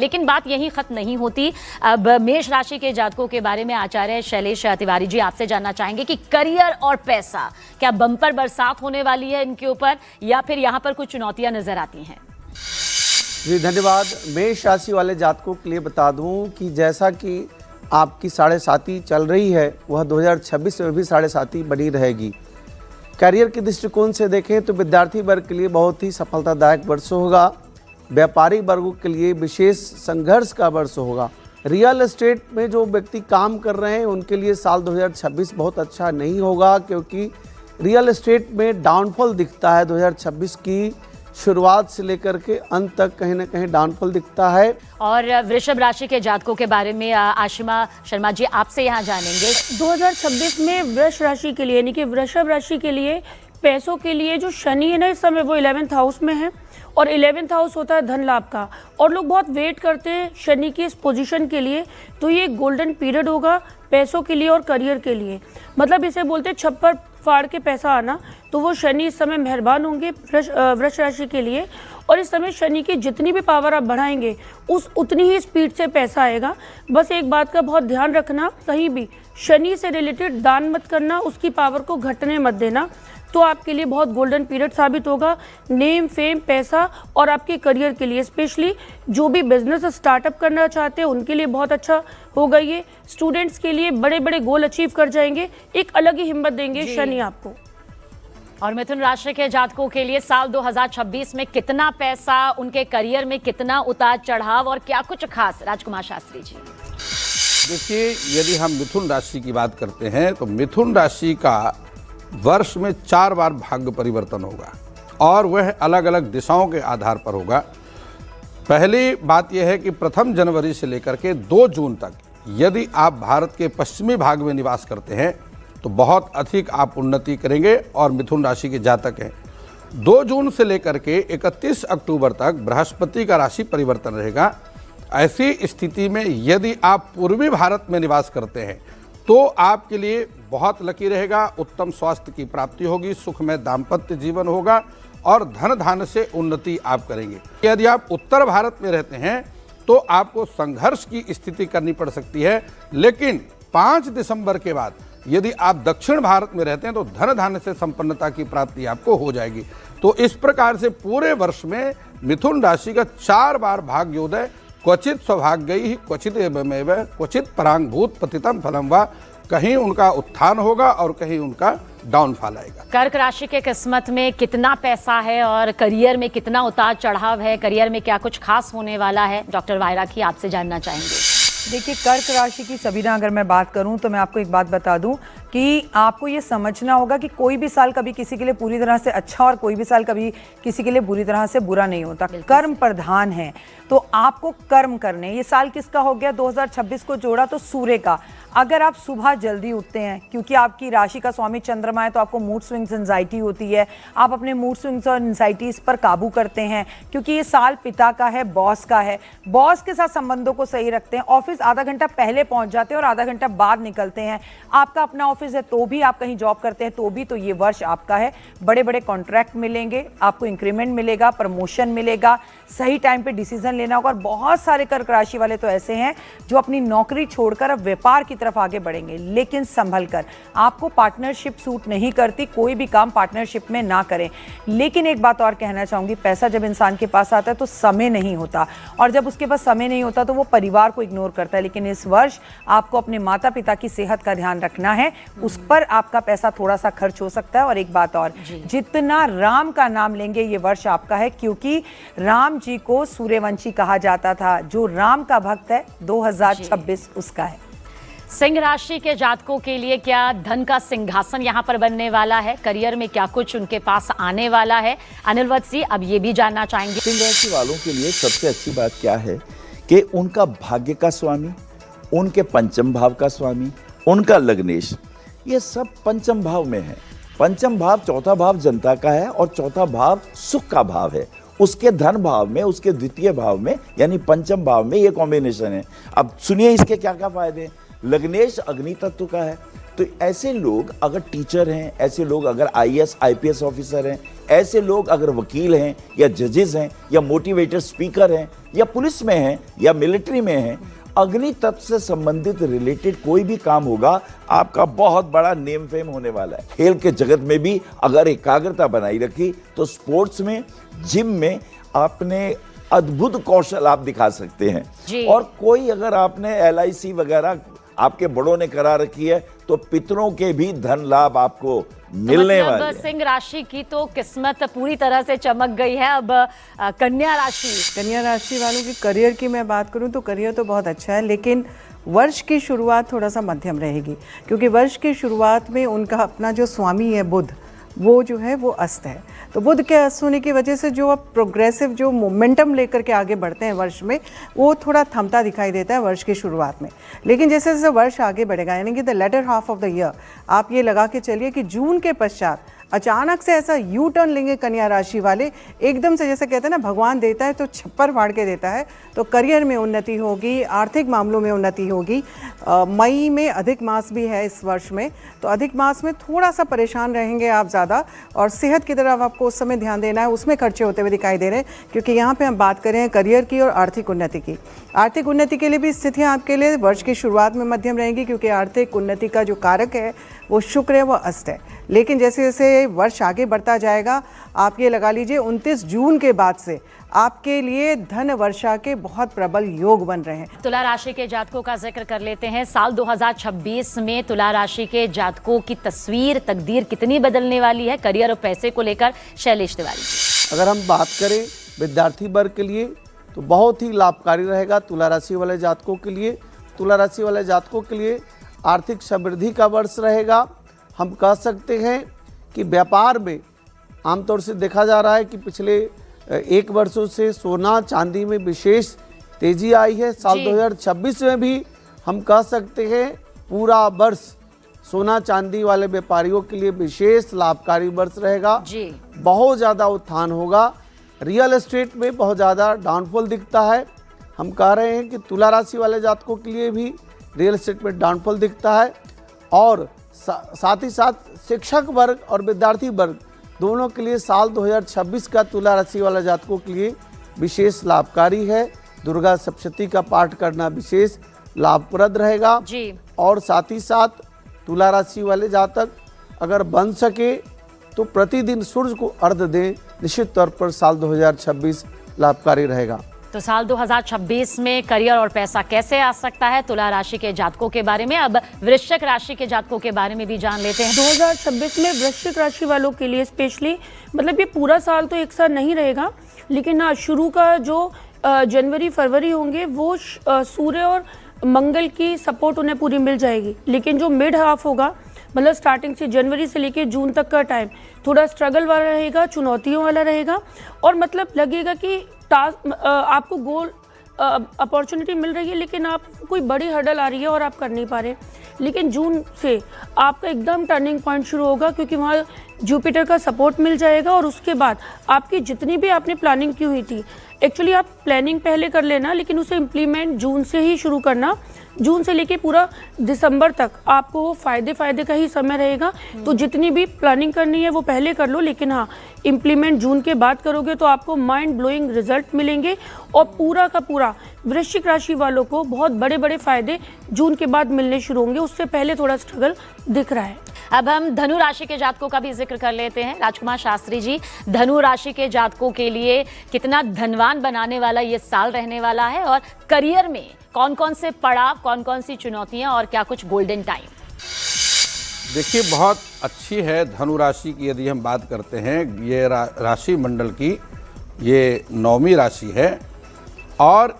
लेकिन बात यहीं खत्म नहीं होती। अब मेष राशि के जातकों के बारे में आचार्य शैलेश तिवारी जी आपसे जानना चाहेंगे कि करियर और पैसा, क्या बम्पर बरसात होने वाली है इनके ऊपर, या फिर यहाँ पर कुछ चुनौतियां नजर आती हैं? जी धन्यवाद। मेष राशि वाले जातकों के लिए बता दूं कि जैसा कि आपकी साढ़े साती चल रही है, वह 2026 में भी साढ़े साती बनी रहेगी। करियर के दृष्टिकोण से देखें तो विद्यार्थी वर्ग के लिए बहुत ही सफलतादायक वर्ष होगा। व्यापारी वर्गों के लिए विशेष संघर्ष का वर्ष होगा। रियल एस्टेट में जो व्यक्ति काम कर रहे हैं उनके लिए साल 2026 बहुत अच्छा नहीं होगा, क्योंकि रियल एस्टेट में डाउनफॉल दिखता है। 2026 की शुरुआत से लेकर के अंत तक कहीं ना कहीं डाउनफॉल दिखता है। और वृषभ राशि के जातकों के बारे में आशिमा शर्मा जी आपसे यहाँ जानेंगे। 2026 में वृष राशि के लिए, यानी कि वृषभ राशि के लिए पैसों के लिए जो शनि है ना, इस समय वो 11th हाउस में है, और 11th हाउस होता है धन लाभ का, और लोग बहुत वेट करते हैं शनि की इस पोजीशन के लिए। तो ये गोल्डन पीरियड होगा पैसों के लिए और करियर के लिए। मतलब इसे बोलते हैं छप्पर फाड़ के पैसा आना। तो वो शनि इस समय मेहरबान होंगे वृष राशि के लिए, और इस समय शनि की जितनी भी पावर आप बढ़ाएंगे उतनी ही स्पीड से पैसा आएगा। बस एक बात का बहुत ध्यान रखना, कहीं भी शनि से रिलेटेड दान मत करना, उसकी पावर को घटने मत देना। तो आपके लिए बहुत गोल्डन पीरियड साबित होगा, नेम फेम पैसा और आपके करियर के लिए। स्पेशली जो भी बिजनेस स्टार्टअप करना चाहते हैं उनके लिए बहुत अच्छा होगा ये। स्टूडेंट्स के लिए बड़े बड़े गोल अचीव कर जाएंगे, एक अलग ही हिम्मत देंगे शनि आपको। और मिथुन राशि के जातकों के लिए साल 2026 में कितना पैसा, उनके करियर में कितना उतार चढ़ाव और क्या कुछ खास? राजकुमार शास्त्री जी। देखिए, यदि हम मिथुन राशि की बात करते हैं तो मिथुन राशि का वर्ष में 4 बार भाग्य परिवर्तन होगा, और वह अलग अलग दिशाओं के आधार पर होगा। पहली बात यह है कि 1 जनवरी से लेकर के 2 जून तक यदि आप भारत के पश्चिमी भाग में निवास करते हैं तो बहुत अधिक आप उन्नति करेंगे और मिथुन राशि के जातक हैं। 2 जून से लेकर के 31 अक्टूबर तक बृहस्पति का राशि परिवर्तन रहेगा। ऐसी स्थिति में यदि आप पूर्वी भारत में निवास करते हैं तो आपके लिए बहुत लकी रहेगा। उत्तम स्वास्थ्य की प्राप्ति होगी, सुखमय दाम्पत्य जीवन होगा और धन धान्य से उन्नति आप करेंगे। यदि आप उत्तर भारत में रहते हैं तो आपको संघर्ष की स्थिति करनी पड़ सकती है, लेकिन 5 दिसंबर के बाद यदि आप दक्षिण भारत में रहते हैं तो धन धान्य से संपन्नता की प्राप्ति आपको हो जाएगी। तो इस प्रकार से पूरे वर्ष में मिथुन राशि का 4 बार भाग्योदय, क्वचित सौभाग्यैः क्वचित एवमेव क्वचित परांगभूत पतितम फलम वा, कहीं उनका उत्थान होगा और कहीं उनका डाउनफॉल आएगा। कर्क राशि के किस्मत में कितना पैसा है और करियर में कितना उतार चढ़ाव है, करियर में क्या कुछ खास होने वाला है? डॉक्टर वायराकी आपसे जानना चाहेंगे। देखिए, कर्क राशि की सबीना अगर मैं बात करूं तो मैं आपको एक बात बता दूं कि आपको ये समझना होगा कि कोई भी साल कभी किसी के लिए पूरी तरह से अच्छा और कोई भी साल कभी किसी के लिए बुरी तरह से बुरा नहीं होता। कर्म प्रधान है तो आपको कर्म करने। ये साल किसका हो गया? 2026 को जोड़ा तो सूर्य का। अगर आप सुबह जल्दी उठते हैं, क्योंकि आपकी राशि का स्वामी चंद्रमा है, तो आपको मूड स्विंग्स एंजाइटी होती है। आप अपने मूड स्विंग्स और एंजाइटीज पर काबू करते हैं, क्योंकि ये साल पिता का है, बॉस का है। बॉस के साथ संबंधों को सही रखते हैं। ऑफिस आधा घंटा पहले पहुंच जाते हैं और आधा घंटा बाद निकलते हैं। आपका अपना ऑफिस है तो भी, आप कहीं जॉब करते हैं तो भी, तो ये वर्ष आपका है। बड़े बड़े कॉन्ट्रैक्ट मिलेंगे, आपको इंक्रीमेंट मिलेगा, प्रमोशन मिलेगा, सही टाइम पे डिसीजन लेना होगा। और बहुत सारे कर्क राशि वाले तो ऐसे हैं जो अपनी नौकरी छोड़कर अब व्यापार की तरफ आगे बढ़ेंगे, लेकिन संभल कर। आपको पार्टनरशिप सूट नहीं करती, कोई भी काम पार्टनरशिप में ना करें। लेकिन एक बात और कहना चाहूंगी, पैसा जब इंसान के पास आता है तो समय नहीं होता, और जब उसके पास समय नहीं होता तो वो परिवार को इग्नोर करता है। लेकिन इस वर्ष आपको अपने माता पिता की सेहत का ध्यान रखना है, उस पर आपका पैसा थोड़ा सा खर्च हो सकता है। और एक बात और, जितना राम का नाम लेंगे ये वर्ष आपका है, क्योंकि राम जी को सूर्यवंशी कहा जाता था। जो राम का भक्त है 2026 उसका है। सिंह राशि के जातकों के लिए क्या धन का सिंहासन यहाँ पर बनने वाला है? करियर में क्या कुछ उनके पास आने वाला है? अनिल वत्स जी अब ये भी जानना चाहेंगे। सिंह राशि वालों के लिए सबसे अच्छी बात क्या है कि उनका भाग्य का स्वामी, उनके पंचम भाव का स्वामी, उनका लग्नेश, ये सब पंचम भाव में है। पंचम भाव, चौथा भाव जनता का है और चौथा भाव सुख का भाव है। उसके धन भाव में, उसके द्वितीय भाव में, यानी पंचम भाव में ये कॉम्बिनेशन है। अब सुनिए इसके क्या क्या फायदे हैं। लग्नेश अग्नि तत्व का है, तो तो ऐसे लोग अगर टीचर हैं, ऐसे लोग अगर आईएएस आईपीएस ऑफिसर हैं, ऐसे लोग अगर वकील हैं या जजेस हैं या मोटिवेटर स्पीकर हैं या पुलिस में हैं या मिलिट्री में हैं, अग्नि तत्व से संबंधित रिलेटेड कोई भी काम होगा, आपका बहुत बड़ा नेम फेम होने वाला है। खेल के जगत में भी अगर एकाग्रता बनाई रखी तो स्पोर्ट्स में, जिम में आपने अद्भुत कौशल आप दिखा सकते हैं। और कोई अगर आपने LIC वगैरह आपके बड़ों ने करा रखी है तो पितरों के भी धन लाभ आपको मिलने वाले हैं। सिंह राशि की तो किस्मत पूरी तरह से चमक गई है। अब कन्या राशि वालों की करियर की मैं बात करूं तो करियर तो बहुत अच्छा है, लेकिन वर्ष की शुरुआत थोड़ा सा मध्यम रहेगी, क्योंकि वर्ष की शुरुआत में उनका अपना जो स्वामी है बुध, वो जो है वो अस्त है। तो बुध के अस्त होने की वजह से जो अब प्रोग्रेसिव जो मोमेंटम लेकर के आगे बढ़ते हैं वर्ष में, वो थोड़ा थमता दिखाई देता है वर्ष की शुरुआत में। लेकिन जैसे जैसे वर्ष आगे बढ़ेगा, यानी कि the latter half of the year, आप ये लगा के चलिए कि जून के पश्चात अचानक से ऐसा यू टर्न लेंगे कन्या राशि वाले, एकदम से, जैसे कहते हैं ना भगवान देता है तो छप्पर फाड़ के देता है। तो करियर में उन्नति होगी, आर्थिक मामलों में उन्नति होगी। मई में अधिक मास भी है इस वर्ष में, तो अधिक मास में थोड़ा सा परेशान रहेंगे आप ज़्यादा, और सेहत की तरफ आपको उस समय ध्यान देना है, उसमें खर्चे होते हुए दिखाई दे रहे हैं। क्योंकि यहाँ पर हम बात करें करियर की और आर्थिक उन्नति की। आर्थिक उन्नति के लिए भी स्थितियाँ आपके लिए वर्ष की शुरुआत में मध्यम रहेंगी, क्योंकि आर्थिक उन्नति का जो कारक है वो शुक्र है, वो अस्त है। लेकिन जैसे जैसे वर्ष आगे बढ़ता जाएगा, आप ये लगा लीजिए 29 जून के बाद से आपके लिए धन वर्षा के बहुत प्रबल योग बन रहे हैं। तुला राशि के जातकों का जिक्र कर लेते हैं। साल 2026 में तुला राशि के जातकों की तस्वीर, तकदीर कितनी बदलने वाली है करियर और पैसे को लेकर, शैलेश तिवारी। अगर हम बात करें विद्यार्थी वर्ग के लिए तो बहुत ही लाभकारी रहेगा तुला राशि वाले जातकों के लिए। तुला राशि वाले जातकों के लिए आर्थिक समृद्धि का वर्ष रहेगा। हम कह सकते हैं कि व्यापार में आमतौर से देखा जा रहा है कि पिछले 1 वर्षों से सोना चांदी में विशेष तेजी आई है। साल 2026 में भी हम कह सकते हैं पूरा वर्ष सोना चांदी वाले व्यापारियों के लिए विशेष लाभकारी वर्ष रहेगा। बहुत ज़्यादा उत्थान होगा। रियल एस्टेट में बहुत ज़्यादा डाउनफॉल दिखता है। हम कह रहे हैं कि तुला राशि वाले जातकों के लिए भी रियल एस्टेट में डाउनफॉल दिखता है। और साथ ही साथ शिक्षक वर्ग और विद्यार्थी वर्ग दोनों के लिए साल 2026 का तुला राशि वाला जातकों के लिए विशेष लाभकारी है। दुर्गा सप्तशती का पाठ करना विशेष लाभप्रद रहेगा। और साथ ही साथ तुला राशि वाले जातक अगर बन सके तो प्रतिदिन सूर्य को अर्घ्य दें, निश्चित तौर पर साल 2026 लाभकारी रहेगा। तो साल 2026 में करियर और पैसा कैसे आ सकता है तुला राशि के जातकों के बारे में, अब वृश्चिक राशि के जातकों के बारे में भी जान लेते हैं। 2026 में वृश्चिक राशि वालों के लिए स्पेशली, मतलब ये पूरा साल तो एक साथ नहीं रहेगा, लेकिन हाँ शुरू का जो जनवरी फरवरी होंगे वो सूर्य और मंगल की सपोर्ट उन्हें पूरी मिल जाएगी। लेकिन जो मिड हाफ होगा, मतलब स्टार्टिंग से जनवरी से लेके जून तक का टाइम थोड़ा स्ट्रगल वाला रहेगा, चुनौतियों वाला रहेगा। और मतलब लगेगा कि टास्क आपको गोल अपॉर्चुनिटी मिल रही है, लेकिन आप कोई बड़ी हर्डल आ रही है और आप कर नहीं पा रहे। लेकिन जून से आपका एकदम टर्निंग पॉइंट शुरू होगा, क्योंकि वहाँ जुपिटर का सपोर्ट मिल जाएगा। और उसके बाद आपकी जितनी भी आपने प्लानिंग की हुई थी, एक्चुअली आप प्लानिंग पहले कर लेना, लेकिन उसे इम्प्लीमेंट जून से ही शुरू करना। जून से लेके पूरा दिसंबर तक आपको वो फायदे का ही समय रहेगा। तो जितनी भी प्लानिंग करनी है वो पहले कर लो, लेकिन हाँ इम्प्लीमेंट जून के बाद करोगे तो आपको माइंड ब्लोइंग रिजल्ट मिलेंगे। और पूरा का पूरा वृश्चिक राशि वालों को बहुत बड़े बड़े फायदे जून के बाद मिलने शुरू होंगे। उससे पहले थोड़ा स्ट्रगल दिख रहा है। अब हम धनु राशि के जातकों का भी जिक्र कर लेते हैं। राजकुमार शास्त्री जी, धनु राशि के जातकों के लिए कितना धनवान बनाने वाला ये साल रहने वाला है, और करियर में कौन कौन से पड़ाव, कौन कौन सी चुनौतियां और क्या कुछ गोल्डन टाइम? देखिए बहुत अच्छी है धनु राशि की। यदि हम बात करते हैं ये राशि मंडल की ये 9वीं राशि है। और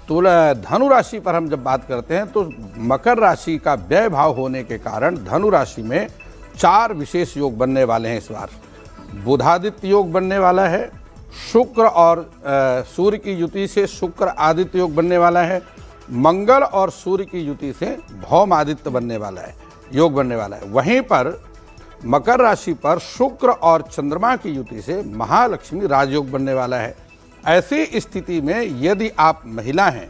धनु राशि पर हम जब बात करते हैं तो मकर राशि का व्यय भाव होने के कारण धनु राशि में 4 विशेष योग बनने वाले हैं इस बार। बुधादित्य योग बनने वाला है, शुक्र और सूर्य की युति से शुक्र आदित्य योग बनने वाला है, मंगल और सूर्य की युति से भौम आदित्य बनने वाला है, योग बनने वाला है। वहीं पर मकर राशि पर शुक्र और चंद्रमा की युति से महालक्ष्मी राजयोग बनने वाला है। ऐसी स्थिति में यदि आप महिला हैं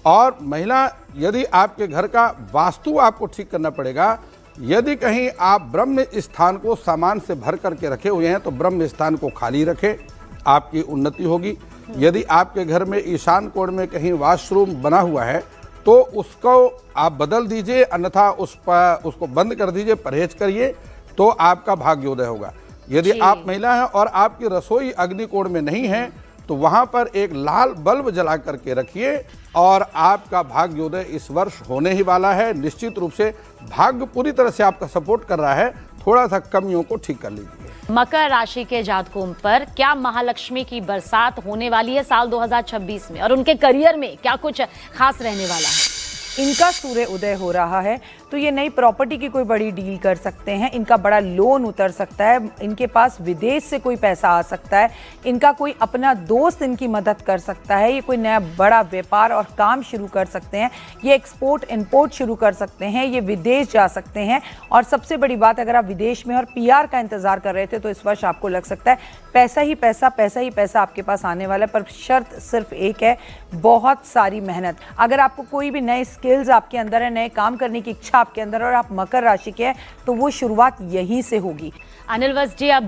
और महिला यदि आपके घर का वास्तु आपको ठीक करना पड़ेगा, यदि कहीं आप ब्रह्म स्थान को सामान से भर करके रखे हुए हैं तो ब्रह्म स्थान को खाली रखें, आपकी उन्नति होगी। यदि आपके घर में ईशान कोण में कहीं वॉशरूम बना हुआ है तो उसको आप बदल दीजिए, अन्यथा उसको बंद कर दीजिए, परहेज करिए, तो आपका भाग्योदय होगा। यदि आप महिला हैं और आपकी रसोई अग्निकोण में नहीं है तो वहां पर एक लाल बल्ब जला करके रखिए और आपका भाग्योदय इस वर्ष होने ही वाला है। निश्चित रूप से भाग्य पूरी तरह से आपका सपोर्ट कर रहा है, थोड़ा सा कमियों को ठीक कर लीजिए। मकर राशि के जातकों पर क्या महालक्ष्मी की बरसात होने वाली है साल 2026 में, और उनके करियर में क्या कुछ खास रहने वाला है? इनका सूर्य उदय हो रहा है तो ये नई प्रॉपर्टी की कोई बड़ी डील कर सकते हैं, इनका बड़ा लोन उतर सकता है, इनके पास विदेश से कोई पैसा आ सकता है, इनका कोई अपना दोस्त इनकी मदद कर सकता है, ये कोई नया बड़ा व्यापार और काम शुरू कर सकते हैं, ये एक्सपोर्ट इंपोर्ट शुरू कर सकते हैं, ये विदेश जा सकते हैं। और सबसे बड़ी बात, अगर आप विदेश में और पीआर का इंतजार कर रहे थे तो इस वर्ष आपको लग सकता है पैसा ही पैसा आपके पास आने वाला है। पर शर्त सिर्फ एक है, बहुत सारी मेहनत। अगर आपको कोई भी नए स्किल्स आपके अंदर है, नए काम करने की इच्छा आपके अंदर, और आप मकर राशि के हैं तो वो शुरुआत यहीं से होगी। अनिल वत्स जी, अब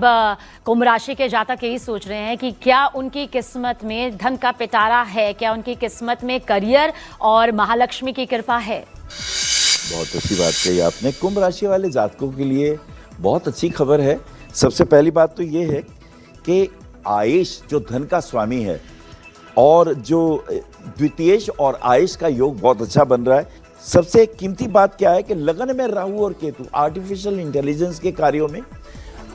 कुंभ राशि के जातक यही सोच रहे हैं कि क्या उनकी किस्मत में धन का पिटारा है, क्या उनकी किस्मत में करियर और महालक्ष्मी की कृपा है? बहुत अच्छी बात कही आपने। कुंभ राशि वाले जातकों के लिए बहुत अच्छी खबर है। सबसे पहली बात तो ये है कि आयुष जो धन का स्वामी है और जो द्वितीयेश और आयुष का योग बहुत अच्छा बन रहा है। सबसे कीमती बात क्या है कि लगन में राहु और केतु आर्टिफिशियल इंटेलिजेंस के कार्यों में,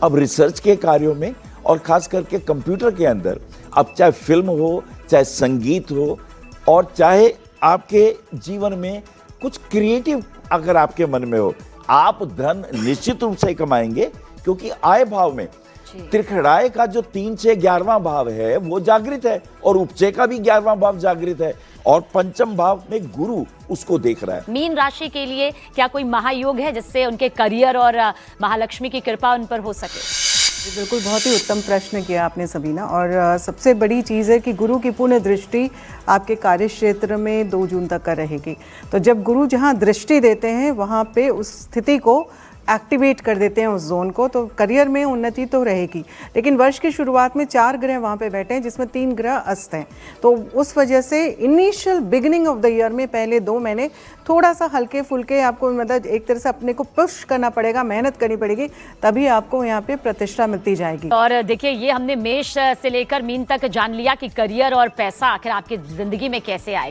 अब रिसर्च के कार्यों में, और खास करके कंप्यूटर के अंदर, अब चाहे फिल्म हो, चाहे संगीत हो, और चाहे आपके जीवन में कुछ क्रिएटिव अगर आपके मन में हो, आप धन निश्चित रूप से कमाएंगे। क्योंकि आय भाव में त्रिखड़ाय का जो 3 से 11वां भाव है वो जागृत है, और उपचय का भी 11वां भाव जागृत है, और पंचम भाव में गुरु उसको देख रहा है। मीन राशि के लिए क्या कोई महायोग है जिससे उनके करियर और महालक्ष्मी की कृपा उन पर हो सके? जी बिल्कुल, बहुत ही उत्तम प्रश्न किया आपने सबीना। और सबसे बड़ी चीज़ है कि गुरु की पूर्ण दृष्टि आपके कार्य क्षेत्र में 2 जून तक का रहेगी। तो जब गुरु जहाँ दृष्टि देते हैं वहाँ पे उस स्थिति को एक्टिवेट कर देते हैं, उस जोन को, तो करियर में उन्नति तो रहेगी। लेकिन वर्ष की शुरुआत में 4 ग्रह वहाँ पे बैठे हैं जिसमें 3 ग्रह अस्त हैं, तो उस वजह से initial beginning of the year में पहले 2 महीने थोड़ा सा हल्के फुल्के आपको, मतलब एक तरह से अपने को पुश करना पड़ेगा, मेहनत करनी पड़ेगी, तभी आपको यहाँ पे प्रतिष्ठा मिलती जाएगी। और देखिए, ये हमने मेष से लेकर मीन तक जान लिया कि करियर और पैसा आखिर आपकी जिंदगी में कैसे आएगा।